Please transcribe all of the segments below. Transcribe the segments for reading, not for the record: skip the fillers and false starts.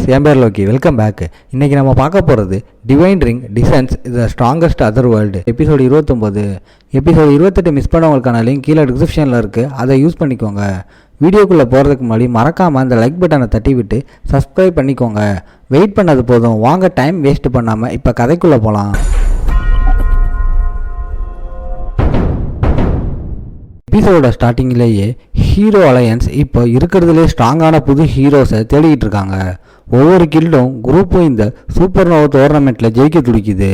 Guys, என் பேர் Loki. Welcome back. இன்றைக்கி நம்ம பார்க்க போகிறது divine ring designs the strongest other world episode 29. Episode 28 miss பண்ணவங்களுக்கான லிங்க் கீழே டிஸ்கிரிப்ஷனில் இருக்குது, அதை யூஸ் பண்ணிக்கோங்க. வீடியோக்குள்ளே போகிறதுக்கு முன்னாடி மறக்காமல் அந்த லைக் பட்டனை தட்டி விட்டு சப்ஸ்கிரைப் பண்ணிக்கோங்க. வெயிட் பண்ணது போதும், வாங்க டைம் வேஸ்ட் பண்ணாமல் இப்போ கதைக்குள்ளே போகலாம். எபிசோட ஸ்டார்டிங்லேயே ஹீரோ அலையன்ஸ் இப்போ இருக்கிறதுலே ஸ்ட்ராங்கான புது ஹீரோஸை தேடிக்கிட்டு இருக்காங்க. ஒவ்வொரு கில்டும் குரூப்பும் இந்த சூப்பர் நோவா டோர்னமெண்ட்டில் ஜெயிக்க துடிக்குது.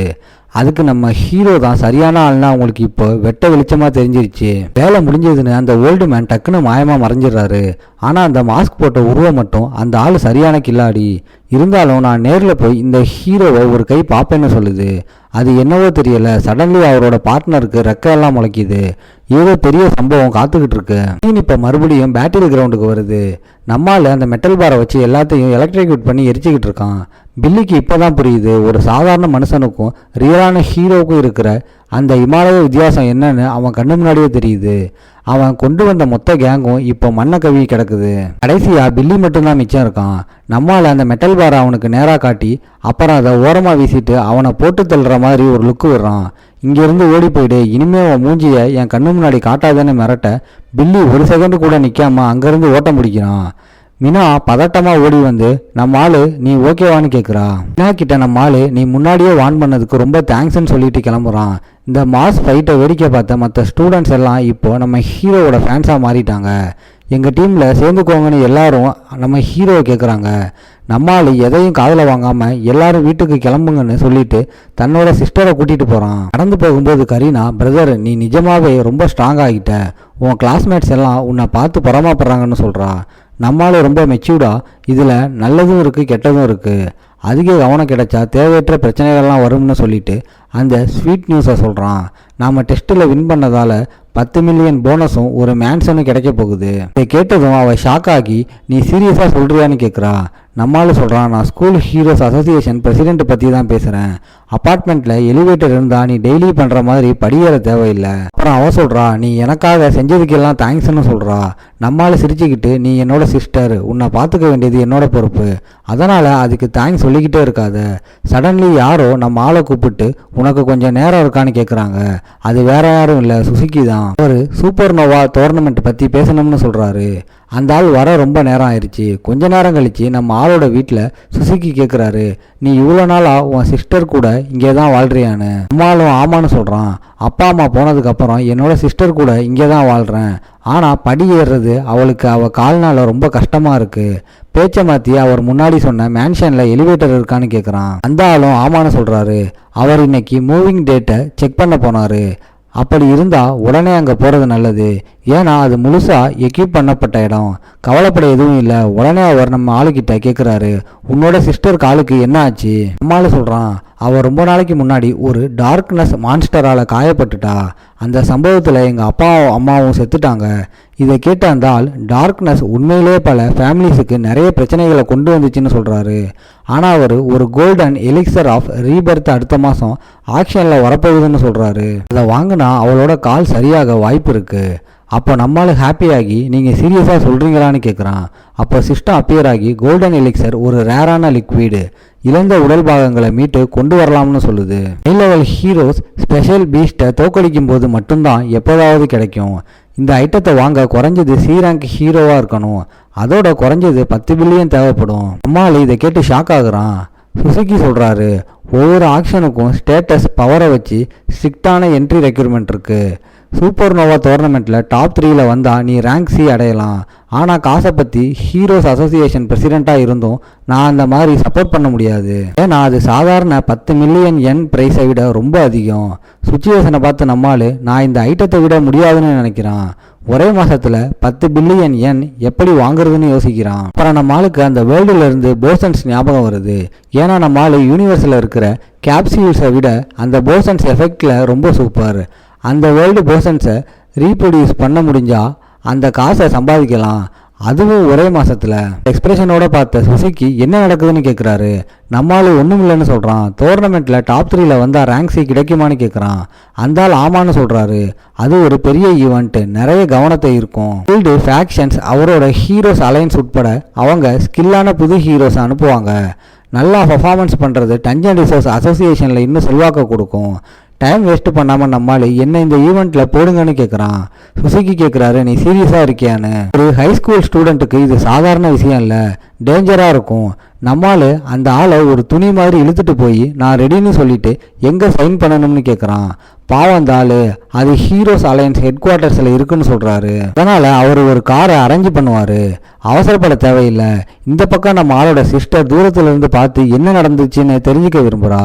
அதுக்கு நம்ம ஹீரோ தான் சரியான ஆள்னா அவங்களுக்கு இப்போ வெட்ட வெளிச்சமாக தெரிஞ்சிருச்சு. வேலை முடிஞ்சதுன்னு அந்த ஓல்டு மேன் டக்குன்னு மாயமாக மறைஞ்சிடறாரு. ஆனால் அந்த மாஸ்க் போட்ட உருவம் மட்டும் அந்த ஆள் சரியான கில்லாடி. இருந்தாலும் நான் நேரில் போய் இந்த ஹீரோவை ஒரு கை பார்ப்பேன்னு சொல்லுது. அது என்னவோ தெரியல, சடன்லி அவரோட பார்ட்னருக்கு ரெக்கையெல்லாம் முளைக்குது. ஏதோ பெரிய சம்பவம் காத்துக்கிட்டு இருக்கு. இப்போ மறுபடியும் பேட்டில் கிரவுண்டுக்கு வருது. நம்மால் அந்த மெட்டல் பாரை வச்சு எல்லாத்தையும் எலக்ட்ரிக்யூட் பண்ணி எரிச்சிக்கிட்டு இருக்கான். பில்லிக்கு இப்போதான் புரியுது, ஒரு சாதாரண மனுஷனுக்கும் ரியலான ஹீரோவுக்கும் இருக்கிற அந்த இமாலய வித்தியாசம் என்னன்னு அவன் கண்ணு முன்னாடியே தெரியுது. அவன் கொண்டு வந்த மொத்த கேங்கும் இப்போ மண்ணை கவி கிடக்குது. கடைசியா பில்லி மட்டும்தான் மிச்சம் இருக்கான். நம்மால் அந்த மெட்டல் பாரை அவனுக்கு நேராக காட்டி அப்புறம் அதை ஓரமாக வீசிட்டு அவனை போட்டு தள்ளுற மாதிரி ஒரு லுக்கு விடுறான். இங்கேருந்து ஓடி போயிடு, இனிமே உன் மூஞ்சியை என் கண்ணு முன்னாடி காட்டாதேன்னு மிரட்ட பில்லி ஒரு செகண்டு கூட நிற்காம அங்கேருந்து ஓட்ட முடிக்கிறான். மினா பதட்டமாக ஓடி வந்து நம்ம ஆளு நீ ஓகேவான்னு கேட்குறா. மினா கிட்ட நம்ம ஆளு நீ முன்னாடியே வார்ன் பண்ணதுக்கு ரொம்ப தேங்க்ஸ்ன்னு சொல்லிட்டு கிளம்புறான். இந்த மாஸ் ஃபைட்டை வேடிக்கை பார்த்த மற்ற ஸ்டூடெண்ட்ஸ் எல்லாம் இப்போ நம்ம ஹீரோவோட ஃபேன்ஸாக மாறிட்டாங்க. எங்கள் டீமில் சேர்ந்துக்கோங்கன்னு எல்லாரும் நம்ம ஹீரோவை கேட்குறாங்க. நம்மால் எதையும் காதில் வாங்காமல் எல்லாரும் வீட்டுக்கு கிளம்புங்கன்னு சொல்லிட்டு தன்னோட சிஸ்டரை கூட்டிகிட்டு போகிறான். நடந்து போகும்போது கரீனா, பிரதர் நீ நிஜமாவே ரொம்ப ஸ்ட்ராங் ஆகிட்ட, உன் கிளாஸ்மேட்ஸ் எல்லாம் உன்னை பார்த்து பொறாமப்படுறாங்கன்னு சொல்கிறா. நம்மால் ரொம்ப மெச்சூர்டா, இதில் நல்லதும் இருக்குது கெட்டதும் இருக்குது, அதிக கவனம் கிடைச்சா தேவையற்ற பிரச்சனைகள்லாம் வரும்னு சொல்லிட்டு அந்த ஸ்வீட் நியூஸை சொல்கிறான். நாம் டெஸ்ட்டில் வின் பண்ணதால் 10 மில்லியன் போனஸும் ஒரு மேன்ஷனும் கிடைக்க போகுது. இதை கேட்டதும் அவள் ஷாக் ஆகி நீ சீரியஸாக சொல்கிறியான்னு கேட்குறா. நம்மளால சொல்கிறான், நான் ஸ்கூல் ஹீரோஸ் அசோசியேஷன் பிரசிடென்ட் பற்றி தான் பேசுகிறேன். அப்பார்ட்மெண்ட்டில் எலிவேட்டர் இருந்தால் நீ டெய்லி பண்ணுற மாதிரி படியேற தேவையில்லை. அப்புறம் அவள் சொல்கிறா, நீ எனக்காக செஞ்சதுக்கெல்லாம் தேங்க்ஸ்ன்னு சொல்கிறா. நம்மளால சிரிச்சுக்கிட்டு நீ என்னோட சிஸ்டர், உன்னை பார்த்துக்க வேண்டியது என்னோட பொறுப்பு, அதனால் அதுக்கு தேங்க்ஸ் சொல்லிக்கிட்டே இருக்காத. சடன்லி யாரோ நம்ம ஆளை கூப்பிட்டு உனக்கு கொஞ்சம் நேரம் இருக்கான்னு கேட்குறாங்க. அது வேற யாரும் இல்லை, சுசுக்கி தான். அவர் சூப்பர் நோவா டோர்னமெண்ட் பற்றி பேசணும்னு சொல்கிறாரு. அந்த ஆள் வர ரொம்ப நேரம் ஆயிடுச்சு. கொஞ்ச நேரம் கழிச்சு நம்ம ஆளோட வீட்டில் சுசுக்கி கேட்குறாரு, நீ இவ்வளோ நாளாக உன் சிஸ்டர் கூட இங்கே தான் வாழ்றியான்னு. அம்மாலும் ஆமான்னு சொல்கிறான். அப்பா அம்மா போனதுக்கப்புறம் என்னோட சிஸ்டர் கூட இங்கே தான் வாழ்கிறேன். ஆனால் படி ஏறுறது அவளுக்கு அவள் கால்னால ரொம்ப கஷ்டமாக இருக்குது. பேச்சை மாற்றி அவர் முன்னாடி சொன்ன மேன்ஷனில் எலிவேட்டர் இருக்கான்னு கேட்குறான். அந்த ஆளும் ஆமான்னு சொல்கிறாரு. அவர் இன்னைக்கு மூவிங் டேட்டை செக் பண்ண போனார். அப்படி இருந்தால் உடனே அங்கே போகிறது நல்லது, ஏன்னா அது முழுசாக எக்யூப் பண்ணப்பட்ட இடம். கவலைப்பட எதுவும் இல்லை. உடனே அவர் நம்ம ஆளுக்கிட்ட கேட்குறாரு, உன்னோட சிஸ்டர் காலுக்கு என்ன ஆச்சு? நம்மளால சொல்கிறான், அவள் ரொம்ப நாளைக்கு முன்னாடி ஒரு டார்க்னஸ் மான்ஸ்டரால் காயப்பட்டுட்டா. அந்த சம்பவத்தில் எங்கள் அப்பாவும் அம்மாவும் செத்துட்டாங்க. இதை கேட்ட அந்த ஆள், டார்க்னஸ் உண்மையிலே பல ஃபேமிலிஸுக்கு நிறைய பிரச்சனைகளை கொண்டு வந்துச்சுன்னு சொல்கிறாரு. ஆனால் அவர் ஒரு கோல்டன் எலிக்சர் ஆஃப் ரீபர்த் அடுத்த மாதம் ஆக்ஷனில் வரப்போகுதுன்னு சொல்கிறாரு. அதை வாங்கினா அவளோட கால் சரியாக வாய்ப்பு இருக்குது. அப்போ நம்மளும் ஹாப்பியாகி நீங்கள் சீரியஸாக சொல்கிறீங்களான்னு கேட்குறான். அப்போ சிஸ்டம் அப்பியர் ஆகி கோல்டன் எலிக்சர் ஒரு ரேரான லிக்விடு, இழந்த உடல் பாகங்களை மீட்டு கொண்டு வரலாம்னு சொல்லுது. ஹை லெவல் ஹீரோஸ் ஸ்பெஷல் பீஸ்ட்டை தோக்கடிக்கும் போது மட்டும்தான் எப்போதாவது கிடைக்கும். இந்த ஐட்டத்தை வாங்க குறைஞ்சது சி ரேங்க் ஹீரோவாக இருக்கணும். அதோட குறைஞ்சது 10 பில்லியன் தேவைப்படும். நம்மால் இதை கேட்டு ஷாக் ஆகுறான். சுசுக்கி சொல்கிறாரு, ஒவ்வொரு ஆக்ஷனுக்கும் ஸ்டேட்டஸ் பவரை வச்சு ஸ்ட்ரிக்டான என்ட்ரி ரெக்யூர்மெண்ட் இருக்குது. சூப்பர் நோவா டோர்னமெண்ட்டில் டாப் 3ல் வந்தால் நீ ரேங்க் சி அடையலாம். ஆனால் காசை பற்றி ஹீரோஸ் அசோசியேஷன் பிரசிடெண்ட்டாக இருந்தும் நான் அந்த மாதிரி சப்போர்ட் பண்ண முடியாது, ஏன்னா அது சாதாரண 10 மில்லியன் என் ப்ரைஸை விட ரொம்ப அதிகம். சுச்சுவேஷனை பார்த்து நம்மால் நான் இந்த ஐட்டத்தை விட முடியாதுன்னு நினைக்கிறான். ஒரே மாதத்தில் 10 பில்லியன் என் எப்படி வாங்குறதுன்னு யோசிக்கிறான். அப்புறம் நம்ம ஆளுக்கு அந்த வேர்ல்டுல இருந்து போசன்ஸ் ஞாபகம் வருது. ஏன்னா நம்ம ஆளு யூனிவர்ஸில் இருக்கிற கேப்சியூல்ஸை விட அந்த போசன்ஸ் எஃபெக்டில் ரொம்ப சூப்பர். அந்த வேர்ல்டு போசன்ஸை ரீப்ரொடியூஸ் பண்ண முடிஞ்சால் அந்த காசை சம்பாதிக்கலாம். அதுவும் ஒரே மாசத்துல. எக்ஸ்பிரஷனோட பார்த்த சுசுகி என்ன நடக்குதுன்னு கேட்குறாரு. நம்மளால ஒன்றும் இல்லைன்னு சொல்கிறான். டோர்னமெண்ட்டில் டாப் 3ல வந்தால் ரேங்க் சி கிடைக்குமான்னு கேட்குறான். அந்த ஆள் ஆமான்னு சொல்கிறாரு. அது ஒரு பெரிய ஈவெண்ட், நிறைய கவனத்தை இருக்கும். ஃபீல்டு ஃபேக்ஷன்ஸ் அவரோட ஹீரோஸ் அலையன்ஸ் உட்பட அவங்க ஸ்கில்லான புது ஹீரோஸ் அனுப்புவாங்க. நல்லா பர்ஃபார்மன்ஸ் பண்ணுறது டஞ்சன் ரிசோர்ஸ் அசோசியேஷனில் இன்னும் செல்வாக்கு கொடுக்கும். டைம் வேஸ்ட் பண்ணாமல் நம்மால் என்ன இந்த ஈவெண்ட்டில் போடுங்கன்னு கேட்குறான். சுசுகி கேட்குறாரு, நீ சீரியஸாக இருக்கியான்னு. ஒரு ஹை ஸ்கூல் ஸ்டூடெண்ட்டுக்கு இது சாதாரண விஷயம் இல்லை, டேஞ்சராக இருக்கும். நம்மால் அந்த ஆளை ஒரு துணி மாதிரி இழுத்துட்டு போய் நான் ரெடின்னு சொல்லிட்டு எங்கே சைன் பண்ணணும்னு கேட்குறான். பாவம் அந்த ஆள் அது ஹீரோஸ் அலையன்ஸ் ஹெட் குவார்ட்டர்ஸில் இருக்குன்னு சொல்கிறாரு. அதனால் அவர் ஒரு காரை அரேஞ்ச் பண்ணுவார். அவசரப்பட தேவையில்லை. இந்த பக்கம் நம்ம ஆளோட சிஸ்டர் தூரத்துலேருந்து பார்த்து என்ன நடந்துச்சுன்னு தெரிஞ்சுக்க விரும்புகிறா.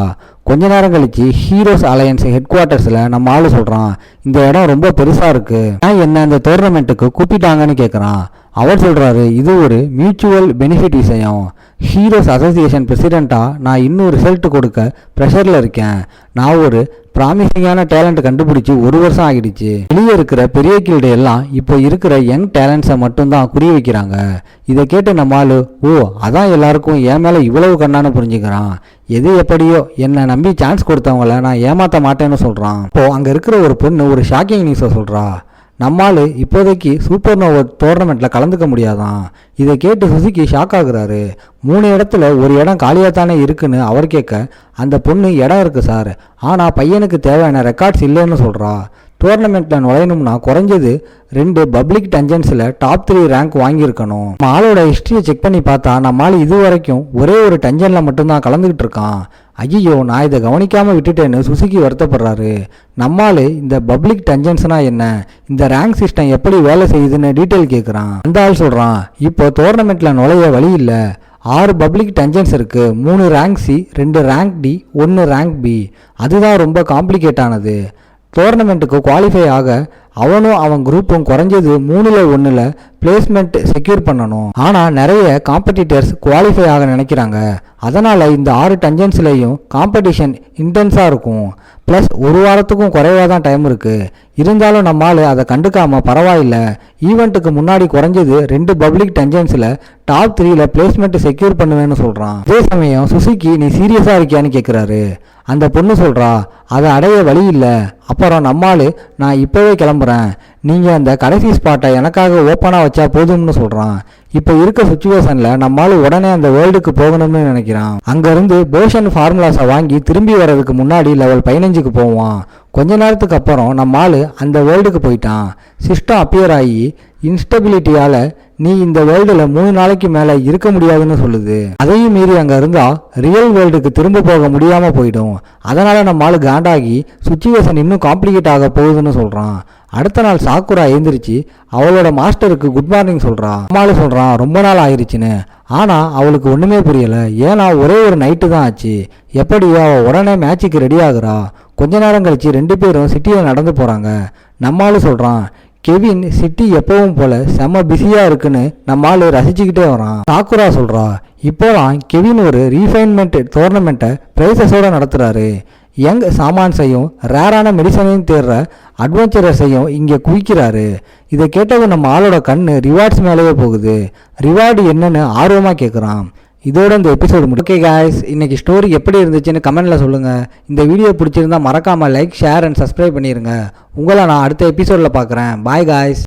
கொஞ்ச நேரம் கழிச்சு ஹீரோஸ் அலையன்ஸ் ஹெட் குவார்ட்டர்ஸில் நம்ம ஆளு சொல்கிறான், இந்த இடம் ரொம்ப பெருசாக இருக்குது, நான் என்ன இந்த டோர்னமெண்ட்டுக்கு கூப்பிட்டாங்கன்னு கேட்குறான். அவர் சொல்கிறாரு, இது ஒரு மியூச்சுவல் பெனிஃபிட் விஷயம். ஹீரோஸ் அசோசியேஷன் பிரசிடெண்ட்டாக நான் இன்னும் ரிசல்ட் கொடுக்க ப்ரெஷரில் இருக்கேன். நான் ஒரு ப்ராமிசிங்கான டேலண்ட் கண்டுபிடிச்சி 1 வருஷம் ஆகிடுச்சு. வெளியே இருக்கிற பெரிய கில்டு எல்லாம் இப்போ இருக்கிற யங் டேலண்ட்ஸை மட்டும்தான் குறி வைக்கிறாங்க. இதை கேட்டு நம்மால் ஓ அதான் எல்லாருக்கும் என் மேலே இவ்வளவு கண்ணான்னு புரிஞ்சுக்கிறான். எது எப்படியோ என்னை நம்பி சான்ஸ் கொடுத்தவங்கள நான் ஏமாற்ற மாட்டேன்னு சொல்கிறான். இப்போது அங்கே இருக்கிற ஒரு பொண்ணு ஒரு ஷாக்கிங் நியூஸை சொல்கிறா. நம்மால் இப்போதைக்கு சூப்பர் நோவா டோர்னமெண்ட்டில் கலந்துக்க முடியாதான். இதை கேட்டு சுசுகி ஷாக் ஆகுறாரு. 3 இடத்துல ஒரு இடம் காலியாக தானே இருக்குன்னு அவர் கேட்க, அந்த பொண்ணு இடம் இருக்குது சார், ஆனால் பையனுக்கு தேவையான ரெக்கார்ட்ஸ் இல்லைன்னு சொல்கிறா. டோர்னமெண்ட்டில் நுழையணும்னா குறைஞ்சது 2 பப்ளிக் டஞ்சன்ஸில் டாப் 3 ரேங்க் வாங்கியிருக்கணும். நம்ம ஆளோட ஹிஸ்ட்ரியை செக் பண்ணி பார்த்தா நம்ம ஆள் இது வரைக்கும் ஒரே ஒரு டஞ்சனில் மட்டும்தான் கலந்துக்கிட்டு இருக்கான். ஐயோ நான் இதை கவனிக்காமல் விட்டுட்டேன்னு சுசுகி வருத்தப்படுறாரு. நம்மால் இந்த பப்ளிக் டஞ்சன்ஸ்னா என்ன, இந்த ரேங்க் சிஸ்டம் எப்படி வேலை செய்யுதுன்னு டீட்டெயில் கேட்குறான். அந்த ஆள் சொல்கிறான், இப்போ டோர்னமெண்ட்டில் நுழைய வழி இல்லை. 6 பப்ளிக் டஞ்சன்ஸ் இருக்குது, 3 rank C, 2 rank D, 1 rank B. அதுதான் ரொம்ப காம்ப்ளிகேட் ஆனது. டோர்னமெண்ட்டுக்கு குவாலிஃபை ஆக அவனும் அவன் குரூப்பும் குறைஞ்சது 3ல் 1ல் பிளேஸ்மெண்ட் செக்யூர் பண்ணணும். ஆனால் நிறைய காம்படிட்டர்ஸ் குவாலிஃபை ஆக நினைக்கிறாங்க. அதனால் இந்த 6 டஞ்சன்ஸ்லேயும் காம்படிஷன் இன்டென்ஸாக இருக்கும். ப்ளஸ் 1 வாரத்துக்கும் குறைவாக தான் டைம் இருக்குது. இருந்தாலும் நம்மால் அதை கண்டுக்காமல் பரவாயில்லை, ஈவெண்ட்டுக்கு முன்னாடி குறைஞ்சது 2 பப்ளிக் டஞ்சன்ஸில் டாப் 3ல் பிளேஸ்மெண்ட் செக்யூர் பண்ணுவேன்னு சொல்கிறான். அதே சமயம் சுசுகி நீ சீரியஸாக இருக்கியான்னு கேட்குறாரு. அந்த பொண்ணு சொல்கிறா, அதை அடைய வழி இல்லை. அப்புறம் நம்மால் நான் இப்போவே கிளம்புறேன், நீங்கள் அந்த கடைசி ஸ்பாட்டை எனக்காக ஓப்பனாக வச்சா போதும்னு சொல்கிறான். இப்போ இருக்க சுச்சுவேஷனில் நம்மால் உடனே அந்த வேர்ல்டுக்கு போகணும்னு நினைக்கிறான். அங்கேருந்து போஷன் ஃபார்முலாஸை வாங்கி திரும்பி வர்றதுக்கு முன்னாடி லெவல் 15க்கு போவான். கொஞ்ச நேரத்துக்கு அப்புறம் நம்மால் அந்த வேர்ல்டுக்கு போயிட்டான். சிஸ்டம் அப்பியர் ஆகி இன்ஸ்டபிலிட்டியால் நீ இந்த வேர்ல்டில் 3 நாளைக்கு மேலே இருக்க முடியாதுன்னு சொல்லுது. அதையும் மீறி அங்கே இருந்தால் ரியல் வேர்ல்டுக்கு திரும்ப போக முடியாமல் போயிடும். அதனால் நம்மால் காண்டாகி சுச்சுவேஷன் இன்னும் காம்ப்ளிகேட் ஆக போகுதுன்னு சொல்கிறான். அடுத்த நாள் சாக்குரா எழுந்திரிச்சு அவளோட மாஸ்டருக்கு குட் மார்னிங் சொல்கிறா. அம்மாள் சொல்கிறான் ரொம்ப நாள் ஆயிடுச்சுன்னு. ஆனால் அவளுக்கு ஒன்றுமே புரியலை. ஏன்னா ஒரே ஒரு நைட்டு தான் ஆச்சு. எப்படியோ அவள் உடனே மேட்சுக்கு ரெடி ஆகுறா. கொஞ்ச நேரம் கழிச்சு 2 பேரும் சிட்டியில் நடந்து போகிறாங்க. நம்மால் சொல்கிறான், கெவின் சிட்டி எப்பவும் போல செம்ம பிஸியாக இருக்குன்னு நம்மால் ரசிச்சுக்கிட்டே வரான். சாக்குரா சொல்கிறா, இப்போலாம் கெவின் ஒரு ரீஃபைன்மெண்ட் டோர்னமெண்ட்டை ப்ரைஸஸோடு நடத்துகிறாரு. யங் சாமான்ஸையும் ரேரான மெடிசனையும் தேடுற அட்வென்ச்சரஸையும் இங்கே குவிக்கிறாரு. இதை கேட்டது நம்ம ஆளோட கண்ணு ரிவார்ட்ஸ் மேலேயே போகுது. ரிவார்டு என்னன்னு ஆர்வமாக கேட்குறான். இதோட இந்த எபிசோடு முடியும். ஓகே காய்ஸ், இன்னைக்கு ஸ்டோரி எப்படி இருந்துச்சுன்னு கமெண்ட்டில் சொல்லுங்கள். இந்த வீடியோ பிடிச்சிருந்தா மறக்காமல் லைக், ஷேர் அண்ட் சப்ஸ்கிரைப் பண்ணிடுங்க. உங்களை நான் அடுத்த எபிசோடில் பார்க்குறேன். Bye guys.